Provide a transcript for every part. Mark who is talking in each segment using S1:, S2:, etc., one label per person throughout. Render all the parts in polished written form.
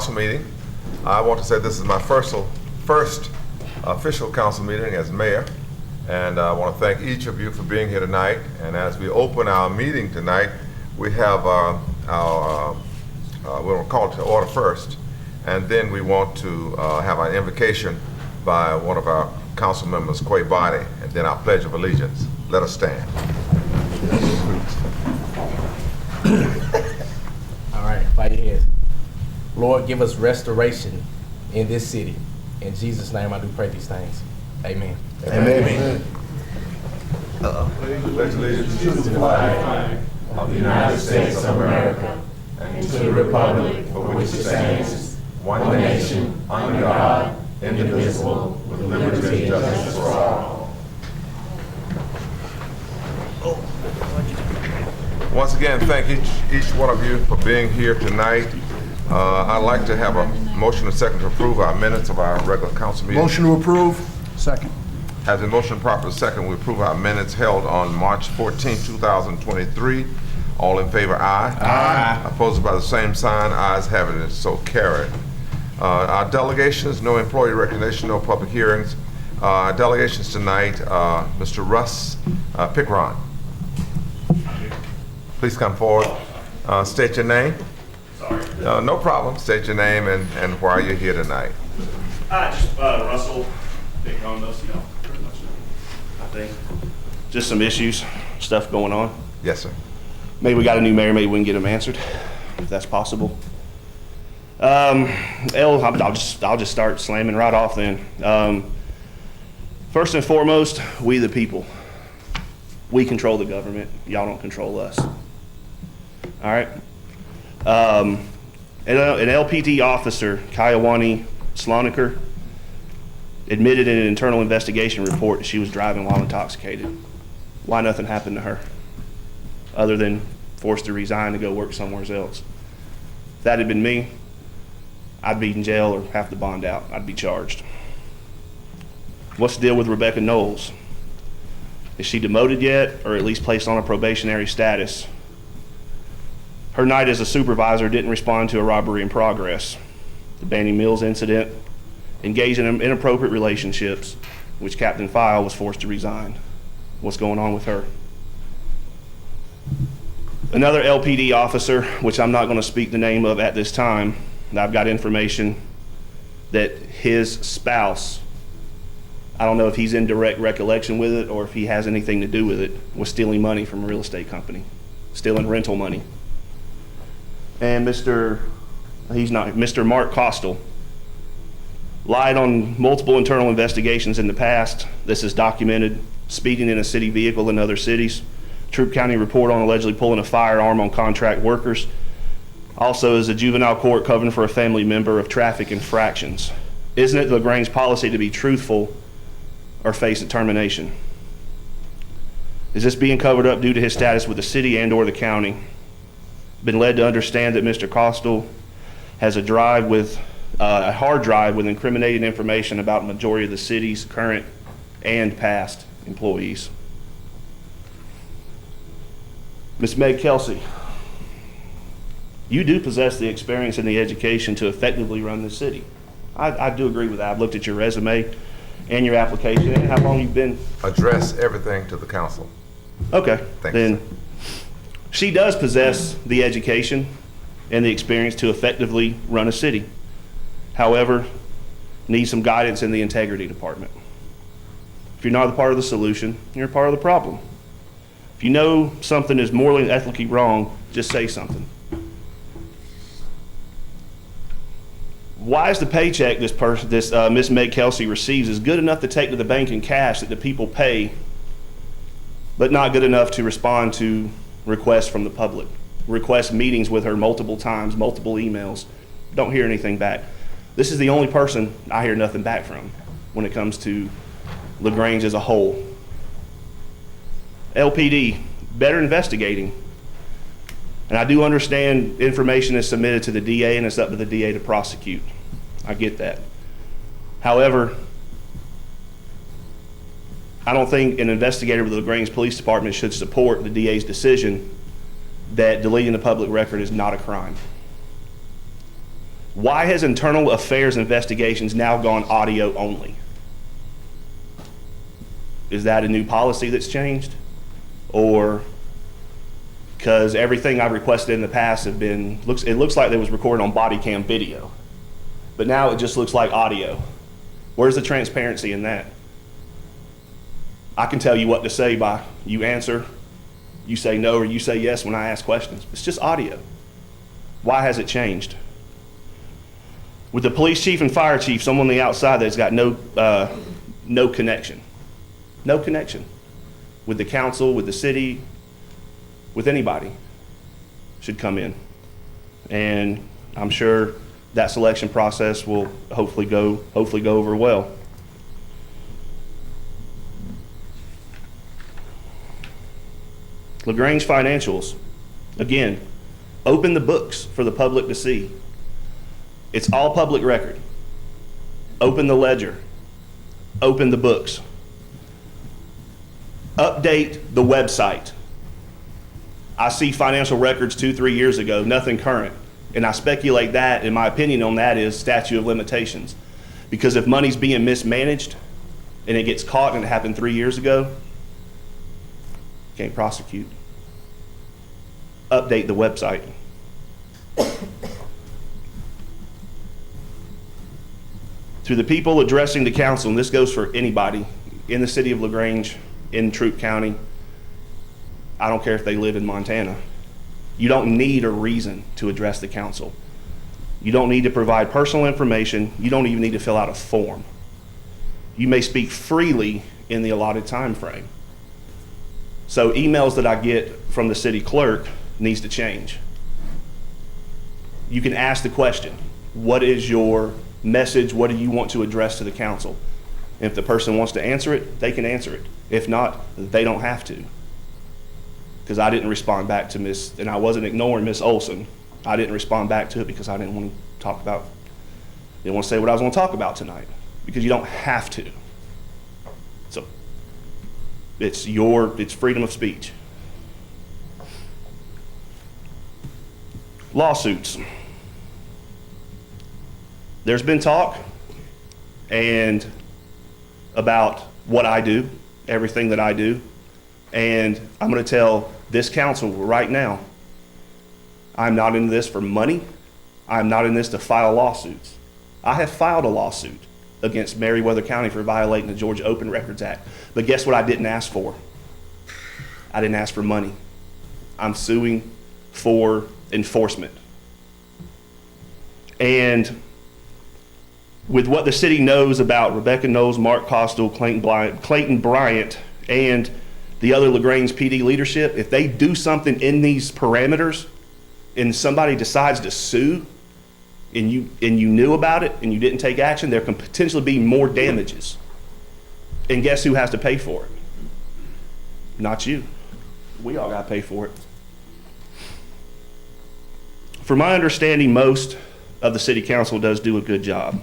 S1: council meeting. I want to say this is my first official council meeting as mayor, and I want to thank each of you for being here tonight. And as we open our meeting tonight, we have we'll call it to order first, and then we want to have an invocation by one of our council members, Quay Body, and then our Pledge of Allegiance. Let us stand.
S2: All right, bow your heads. Lord, give us restoration in this city. In Jesus' name, I do pray these things. Amen.
S1: Amen. Pledge allegiance to the flag of the United States of America and to the republic for which it stands, one nation, under God, indivisible, with liberty and justice for all. Once again, thank each one of you for being here tonight. I'd like to have a motion and second to approve our minutes of our regular council meeting.
S3: Motion to approve. Second.
S1: Has a motion proper second, we approve our minutes held on March 14, 2023. All in favor, aye.
S3: Aye.
S1: Opposed by the same sign, ayes have it, and so carried. Our delegations, no employee recognition, no public hearings. Delegations tonight, Mr. Russ Pickron. Please come forward. State your name.
S4: Sorry.
S1: No problem. State your name and why you're here tonight.
S4: Just Russell, big on those, you know, pretty much. I think just some issues, stuff going on.
S1: Yes, sir.
S4: Maybe we got a new mayor. Maybe we can get them answered, if that's possible. I'll just start slamming right off then. First and foremost, we the people. We control the government. Y'all don't control us. All right. An LPD officer, Kayawani Sloniker, admitted in an internal investigation report that she was driving while intoxicated. Why nothing happened to her, other than forced to resign to go work somewhere else? If that had been me, I'd be in jail or have to bond out. I'd be charged. What's the deal with Rebecca Knowles? Is she demoted yet, or at least placed on a probationary status? Her night as a supervisor didn't respond to a robbery in progress, the Banning Mills incident, engaged in inappropriate relationships, which Captain File was forced to resign. What's going on with her? Another LPD officer, which I'm not going to speak the name of at this time, I've got information that his spouse, I don't know if he's in direct recollection with it or if he has anything to do with it, was stealing money from a real estate company, stealing rental money. And Mr. Mark Costle lied on multiple internal investigations in the past. This is documented: speeding in a city vehicle in other cities, Troup County report on allegedly pulling a firearm on contract workers. Also, is a juvenile court covering for a family member of traffic infractions. Isn't it LaGrange policy to be truthful or face a termination? Is this being covered up due to his status with the city and or the county? Been led to understand that Mr. Costle has a hard drive with incriminating information about the majority of the city's current and past employees. Ms. Meg Kelsey, you do possess the experience and the education to effectively run the city. I do agree with that. I've looked at your resume and your application and how long you've been.
S1: Address everything to the council.
S4: Okay.
S1: Thanks,
S4: then
S1: sir.
S4: She does possess the education and the experience to effectively run a city. However, needs some guidance in the integrity department. If you're not a part of the solution, you're a part of the problem. If you know something is morally and ethically wrong, just say something. Why is the paycheck this Miss Meg Kelsey receives is good enough to take to the bank in cash that the people pay, but not good enough to respond to requests from the public? Request meetings with her multiple times, multiple emails, don't hear anything back. This is the only person I hear nothing back from when it comes to LaGrange as a whole. LPD, better investigating. And I do understand information is submitted to the DA and it's up to the DA to prosecute. I get that. However, I don't think an investigator with the LaGrange Police Department should support the DA's decision that deleting the public record is not a crime. Why has internal affairs investigations now gone audio only? Is that a new policy that's changed? Or because everything I've requested in the past have been, it looks like they was recorded on body cam video, but now it just looks like audio. Where's the transparency in that? I can tell you what to say by you answer, you say no, or you say yes when I ask questions. It's just audio. Why has it changed? With the police chief and fire chief, someone on the outside that's got no connection. No connection with the council, with the city, with anybody should come in. And I'm sure that selection process will hopefully go over well. LaGrange financials, again, open the books for the public to see. It's all public record. Open the ledger, open the books. Update the website. I see financial records 2-3 years ago, nothing current. And I speculate that, in my opinion on that, is statute of limitations. Because if money's being mismanaged and it gets caught and it happened 3 years ago, can't prosecute. Update the website. To the people addressing the council, and this goes for anybody in the city of LaGrange, in Troup County, I don't care if they live in Montana. You don't need a reason to address the council. You don't need to provide personal information. You don't even need to fill out a form. You may speak freely in the allotted time frame. So emails that I get from the city clerk needs to change. You can ask the question, what is your message? What do you want to address to the council? And if the person wants to answer it, they can answer it. If not, they don't have to. Because I didn't respond back to Miss, and I wasn't ignoring Miss Olson. I didn't respond back to it because I didn't want to talk about, didn't want to say what I was going to talk about tonight. Because you don't have to. So it's freedom of speech. Lawsuits. There's been talk and about what I do, everything that I do, and I'm going to tell this council right now, I'm not in this for money. I'm not in this to file lawsuits. I have filed a lawsuit against Meriwether County for violating the Georgia Open Records Act. But guess what I didn't ask for? I didn't ask for money. I'm suing for enforcement. And with what the city knows about Rebecca Knowles, Mark Costal, Clayton Bryant, and the other LaGrange PD leadership, if they do something in these parameters and somebody decides to sue and you knew about it and you didn't take action, there can potentially be more damages. And guess who has to pay for it? Not you. We all got to pay for it. From my understanding, most of the city council does do a good job.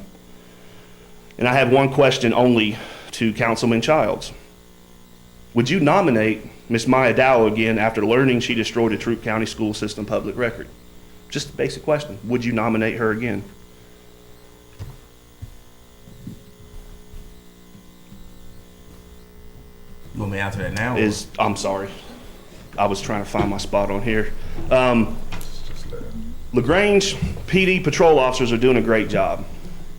S4: And I have one question only to Councilman Childs. Would you nominate Miss Maya Dow again after learning she destroyed a Troup County school system public record? Just a basic question. Would you nominate her again?
S2: You want me to answer that now?
S4: I'm sorry. I was trying to find my spot on here. LaGrange PD patrol officers are doing a great job.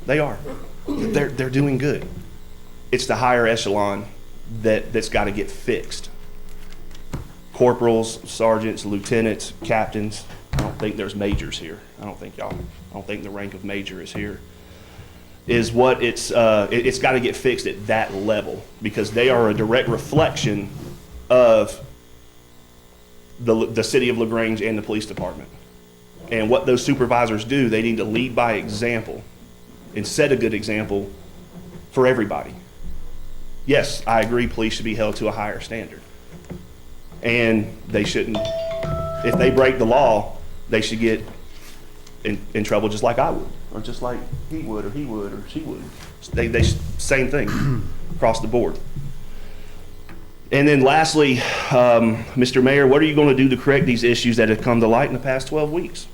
S4: They are. They're doing good. It's the higher echelon that's got to get fixed. Corporals, sergeants, lieutenants, captains. I don't think there's majors here. I don't think the rank of major is here. Is what it's got to get fixed at that level because they are a direct reflection of the city of LaGrange and the police department. And what those supervisors do, they need to lead by example and set a good example for everybody. Yes, I agree, police should be held to a higher standard. And they shouldn't, if they break the law, they should get in trouble just like I would, or just like he would, or she would. Same thing across the board. And then lastly, Mr. Mayor, what are you going to do to correct these issues that have come to light in the past 12 weeks?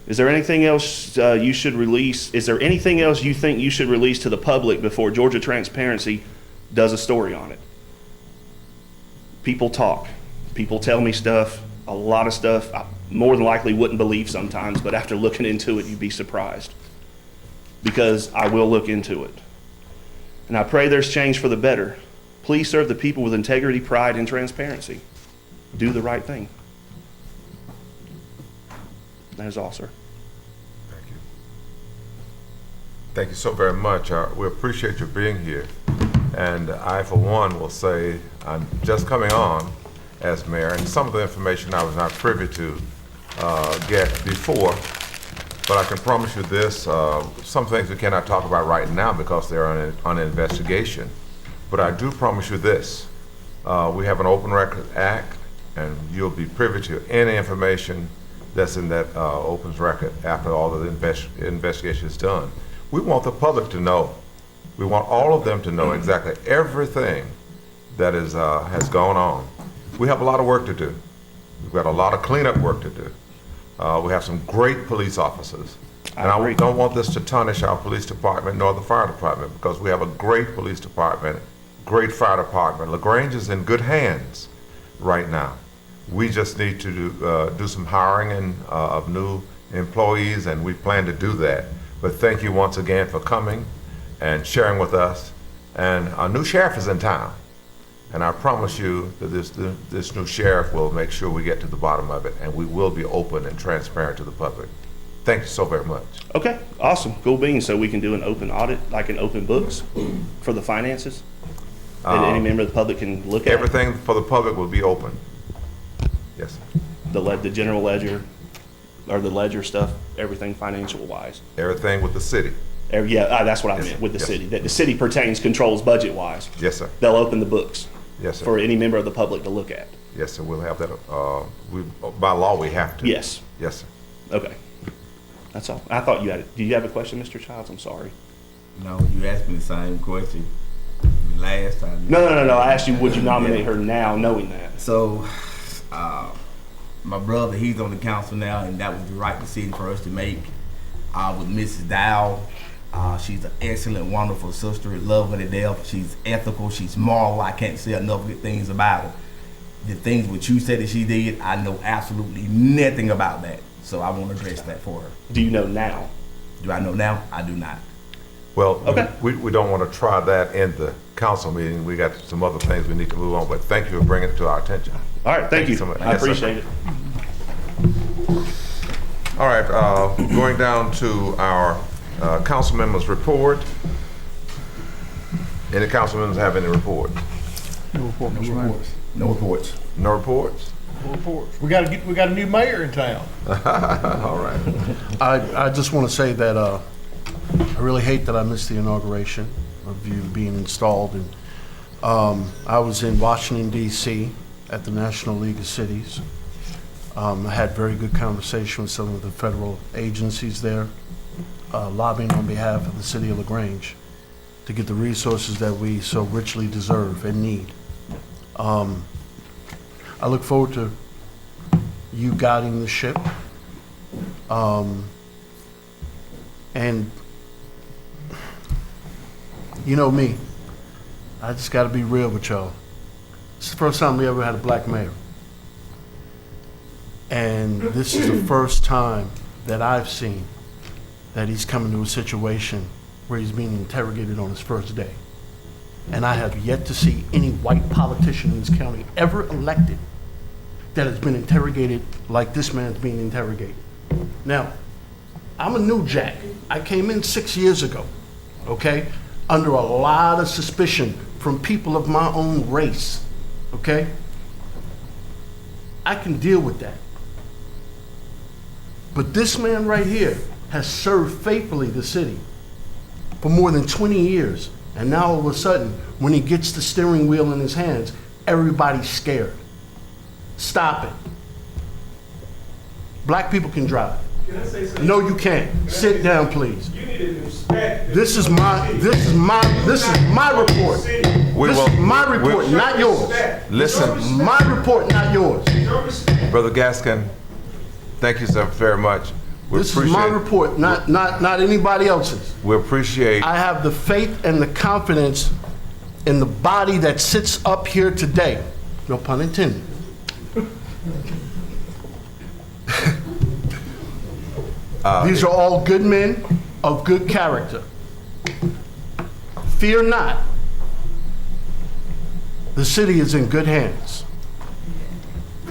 S4: Is there anything else you should release? Is there anything else you think you should release to the public before Georgia Transparency does a story on it? People talk. People tell me stuff, a lot of stuff I more than likely wouldn't believe sometimes, but after looking into it, you'd be surprised. Because I will look into it. And I pray there's change for the better. Please serve the people with integrity, pride, and transparency. Do the right thing. That is all, sir.
S1: Thank you. Thank you so very much. We appreciate you being here. And I, for one, will say I'm just coming on as mayor, and some of the information I was not privy to get before. But I can promise you this, some things we cannot talk about right now because they're on investigation. But I do promise you this, we have an Open Records Act, and you'll be privy to any information that's in that open record after all of the investigation is done. We want the public to know. We want all of them to know exactly everything that is has gone on. We have a lot of work to do. We've got a lot of cleanup work to do. We have some great police officers. And I don't want this to tarnish our police department nor the fire department, because we have a great police department, great fire department. LaGrange is in good hands right now. We just need to do some hiring of new employees, and we plan to do that. But thank you once again for coming and sharing with us. And our new sheriff is in town. And I promise you that this new sheriff will make sure we get to the bottom of it, and we will be open and transparent to the public. Thank you so very much.
S4: Okay, awesome, cool beans. So we can do an open audit, like an open books for the finances? And any member of the public can look at
S1: everything for the public will be open. Yes, sir.
S4: The general ledger, or the ledger stuff, everything financial wise.
S1: Everything with the city.
S4: Yeah, that's what I meant with the
S1: yes.
S4: city. That the city controls budget wise.
S1: Yes, sir.
S4: They'll open the books.
S1: Yes, sir.
S4: For any member of the public to look at.
S1: Yes, sir. We'll have that. By law, we have to.
S4: Yes.
S1: Yes, sir.
S4: Okay. That's all. I thought you had it. Do you have a question, Mr. Childs? I'm sorry.
S5: No, you asked me the same question last time.
S4: No. I asked you, would you nominate her now, knowing that?
S5: So, my brother, he's on the council now, and that was the right decision for us to make. With Mrs. Dow, she's an excellent, wonderful sister. Love her to death. She's ethical. She's moral. I can't say enough good things about her. The things what you said that she did, I know absolutely nothing about that. So I want to address that for her.
S4: Do you know now?
S5: Do I know now? I do not.
S1: Well,
S4: okay.
S1: we don't want to try that in the council meeting. We got some other things we need to move on, but thank you for bringing it to our attention.
S4: All right, thank you
S1: so much.
S4: I
S1: Yes,
S4: appreciate it.
S1: All right, going down to our council members' report. Any council members have any report?
S3: No report, Mr. Mayor.
S5: No reports.
S1: No reports?
S6: No reports. We got a new mayor in town.
S1: All right.
S3: I just want to say that I really hate that I missed the inauguration of you being installed. And I was in Washington, D.C. at the National League of Cities. I had very good conversation with some of the federal agencies there, lobbying on behalf of the city of LaGrange to get the resources that we so richly deserve and need. I look forward to you guiding the ship. And you know me, I just got to be real with y'all. It's the first time we ever had a black mayor. And this is the first time that I've seen that he's come into a situation where he's being interrogated on his first day. And I have yet to see any white politician in this county ever elected that has been interrogated like this man's being interrogated. Now, I'm a new jack. I came in 6 years ago, okay, under a lot of suspicion from people of my own race, okay? I can deal with that. But this man right here has served faithfully the city for more than 20 years. And now all of a sudden, when he gets the steering wheel in his hands, everybody's scared. Stop it. Black people can drive.
S6: Can I say something?
S3: No, you can't. Sit down, please.
S6: You need to respect.
S3: This is my report. This is my report, not yours.
S1: Listen,
S3: My report, not yours.
S1: Brother Gaskin, thank you so very much.
S3: This is my report, not anybody else's.
S1: We appreciate,
S3: I have the faith and the confidence in the body that sits up here today. No pun intended. These are all good men of good character. Fear not. The city is in good hands.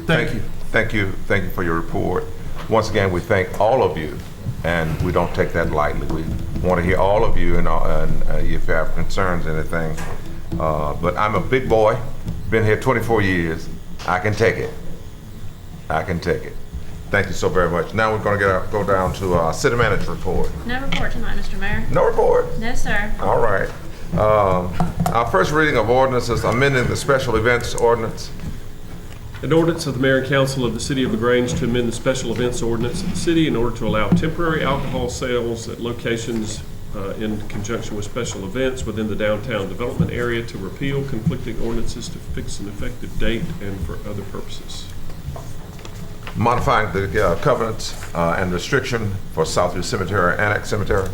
S3: Thank you.
S1: Thank you for your report. Once again, we thank all of you, and we don't take that lightly. We want to hear all of you, and if you have concerns, anything. But I'm a big boy, been here 24 years. I can take it. I can take it. Thank you so very much. Now we're going to go down to our city manager report.
S7: No report tonight, Mr. Mayor.
S1: No report?
S7: No, sir.
S1: All right. Our first reading of ordinance is amending the special events ordinance.
S8: An ordinance of the Mayor and Council of the City of LaGrange to amend the special events ordinance of the city in order to allow temporary alcohol sales at locations in conjunction with special events within the downtown development area, to repeal conflicting ordinances, to fix an effective date, and for other purposes.
S1: Modifying the covenants and restriction for Southview Cemetery, Annex Cemetery.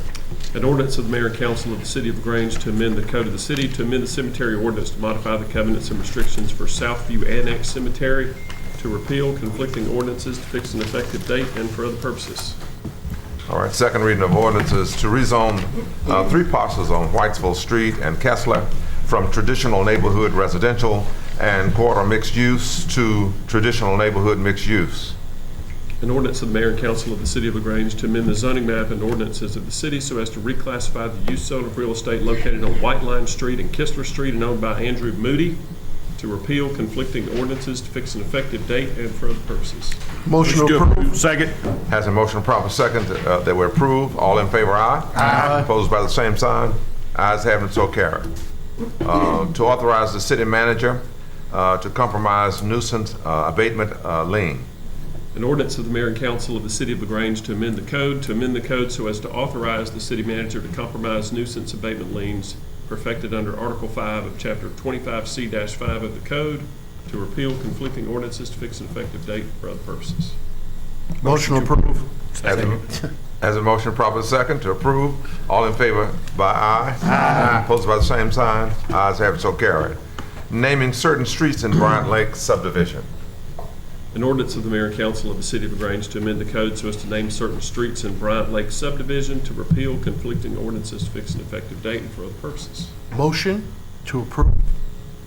S8: An ordinance of the Mayor and Council of the City of LaGrange to amend the code of the city, to amend the cemetery ordinance, to modify the covenants and restrictions for Southview Annex Cemetery, to repeal conflicting ordinances, to fix an effective date, and for other purposes.
S1: All right, second reading of ordinances to rezone 3 parcels on Whitesville Street and Kessler from traditional neighborhood residential and quarter mixed use to traditional neighborhood mixed use.
S8: An ordinance of the Mayor and Council of the City of LaGrange to amend the zoning map and ordinances of the city so as to reclassify the use zone of real estate located on White Line Street and Kistler Street and owned by Andrew Moody, to repeal conflicting ordinances, to fix an effective date, and for other purposes.
S3: Motion to approve.
S6: Second.
S1: Has a motion proper second that we approve. All in favor, aye. Aye. Opposed by the same sign. Ayes have it, so carried. To authorize the city manager to compromise nuisance abatement lien.
S8: An ordinance of the Mayor and Council of the City of LaGrange to amend the code so as to authorize the city manager to compromise nuisance abatement liens perfected under Article 5 of Chapter 25C-5 of the code, to repeal conflicting ordinances, to fix an effective date, for other purposes.
S3: Motion to approve.
S1: Has a motion proper second to approve. All in favor by aye. Aye. Opposed by the same sign. Ayes have it, so carried. Naming certain streets in Bryant Lake subdivision.
S8: An ordinance of the Mayor and Council of the City of LaGrange to amend the code so as to name certain streets in Bryant Lake subdivision, to repeal conflicting ordinances, to fix an effective date, and for other purposes.
S3: Motion to approve.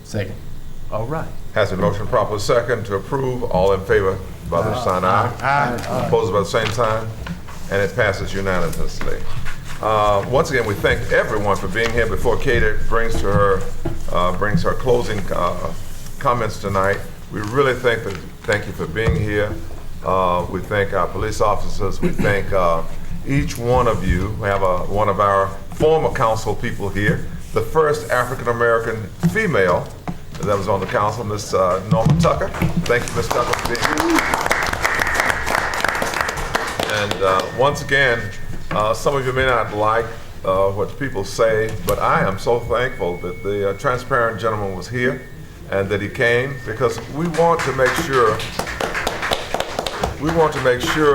S2: Second.
S3: All right.
S1: Has a motion proper second to approve. All in favor by the sign aye. Aye. Opposed by the same sign. And it passes unanimously. Once again, we thank everyone for being here. Before Katie brings her closing comments tonight, we really thank you for being here. We thank our police officers. We thank each one of you. We have one of our former council people here, the first African-American female that was on the council, Miss Norma Tucker. Thank you, Miss Tucker, for being here. And once again, some of you may not like what people say, but I am so thankful that the transparent gentleman was here and that he came, because we want to make sure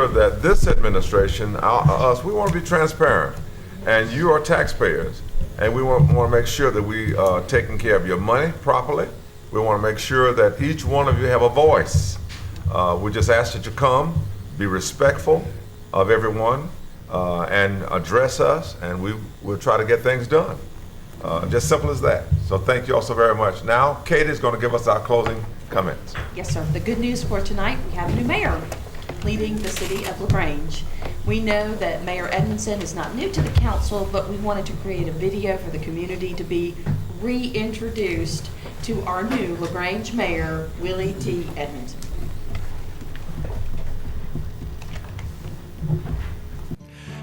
S1: that this administration, us, we want to be transparent, and you are taxpayers, and we want to make sure that we are taking care of your money properly. We want to make sure that each one of you have a voice. We just ask that you come, be respectful of everyone, and address us, and we will try to get things done. Just simple as that. So thank you all so very much. Now, Katie's going to give us our closing comments.
S9: Yes, sir. The good news for tonight, we have a new mayor leading the city of LaGrange. We know that Mayor Edmondson is not new to the council, but we wanted to create a video for the community to be reintroduced to our new LaGrange mayor, Willie T. Edmondson.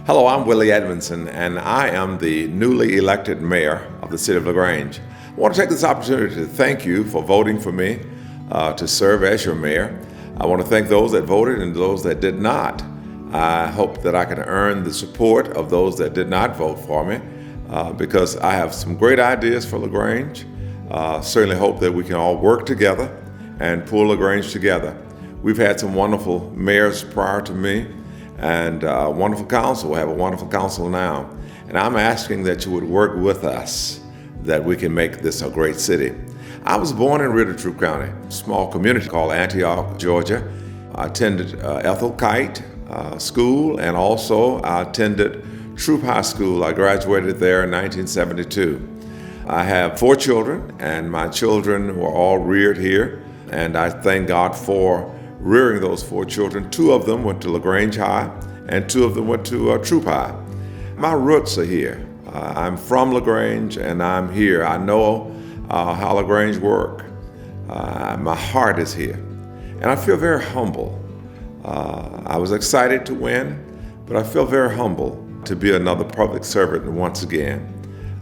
S1: Hello, I'm Willie Edmondson, and I am the newly elected mayor of the city of LaGrange. I want to take this opportunity to thank you for voting for me to serve as your mayor. I want to thank those that voted and those that did not. I hope that I can earn the support of those that did not vote for me because I have some great ideas for LaGrange. Certainly hope that we can all work together and pull LaGrange together. We've had some wonderful mayors prior to me, and a wonderful council. We have a wonderful council now. And I'm asking that you would work with us, that we can make this a great city. I was born in Ritter-Troop County, a small community called Antioch, Georgia. I attended Ethel Kite School, and also I attended Troop High School. I graduated there in 1972. I have 4 children, and my children were all reared here, and I thank God for rearing those 4 children. 2 of them went to LaGrange High, and 2 of them went to Troop High. My roots are here. I'm from LaGrange, and I'm here. I know how LaGrange work. My heart is here, and I feel very humble. I was excited to win, but I feel very humble to be another public servant once again.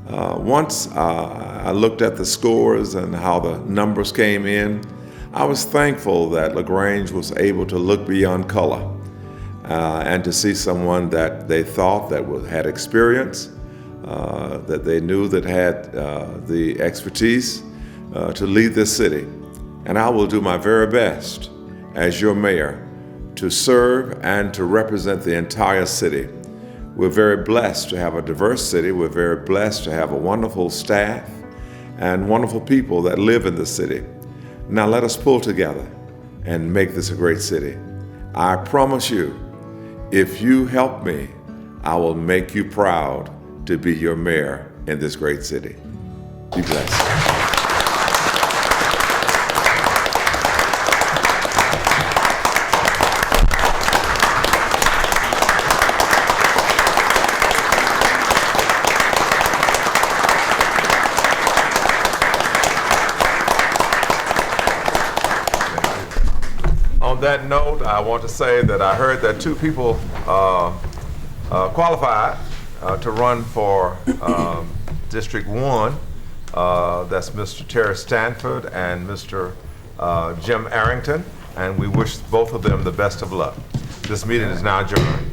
S1: Once I looked at the scores and how the numbers came in, I was thankful that LaGrange was able to look beyond color and to see someone that they thought that had experience, that they knew that had the expertise to lead this city. And I will do my very best as your mayor to serve and to represent the entire city. We're very blessed to have a diverse city. We're very blessed to have a wonderful staff and wonderful people that live in the city. Now let us pull together and make this a great city. I promise you, if you help me, I will make you proud to be your mayor in this great city. Be blessed. On that note, I want to say that I heard that 2 people qualified to run for District 1. That's Mr. Terry Stanford and Mr. Jim Arrington, and we wish both of them the best of luck. This meeting is now adjourned.